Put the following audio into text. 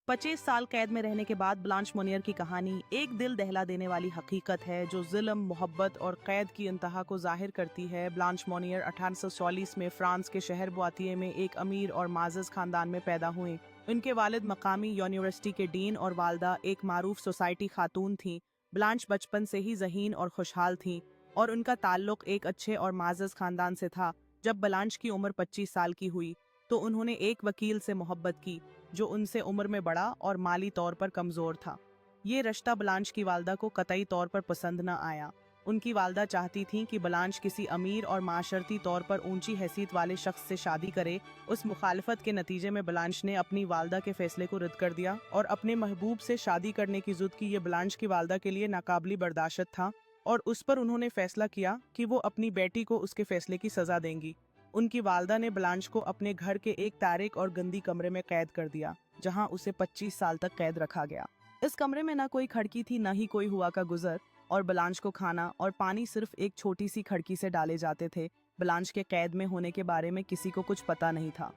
25 साल कैद में रहने के बाद ब्लांच मोनियर की कहानी एक दिल दहला देने वाली हकीकत है जो जुल्म, मोहब्बत और कैद की इंतहा को जाहिर करती है। ब्लांच मोनियर 1844 में फ्रांस के शहर बुआतिये में एक अमीर और माज़ज़ खानदान में पैदा हुए। उनके वालिद मकामी यूनिवर्सिटी के डीन और वालदा एक मारूफ सोसाइटी खातून थीं। ब्लांच बचपन से ही ज़हीन और खुशहाल थीं और उनका ताल्लुक एक अच्छे और माज़ज़ खानदान से था। जब ब्लांच की उम्र 25 साल की हुई तो उन्होंने एक वकील से मोहब्बत की जो उनसे उम्र में बड़ा और माली तौर पर कमजोर था। ये रिश्ता ब्लांच की वालदा को कतई तौर पर पसंद न आया। उनकी वालदा चाहती थीं कि ब्लांच किसी अमीर और माशरती तौर पर ऊंची हैसियत वाले शख्स से शादी करे। उस मुखालफत के नतीजे में ब्लांच ने अपनी वालदा के फैसले को रद्द कर दिया और अपने महबूब से शादी करने की जिद की। ये ब्लांच की वालदा के लिए नाकाबिले बर्दाश्त था और उस पर उन्होंने फैसला किया कि वो अपनी बेटी को उसके फैसले की सजा देंगी। उनकी वालदा ने ब्लांच को अपने घर के एक तारिक और गंदी कमरे में कैद कर दिया जहां उसे 25 साल तक कैद रखा गया। इस कमरे में न कोई खिड़की थी, न ही कोई हुआ का गुजर और ब्लांच को खाना और पानी सिर्फ एक छोटी सी खिड़की से डाले जाते थे। ब्लांच के कैद में होने के बारे में किसी को कुछ पता नहीं था।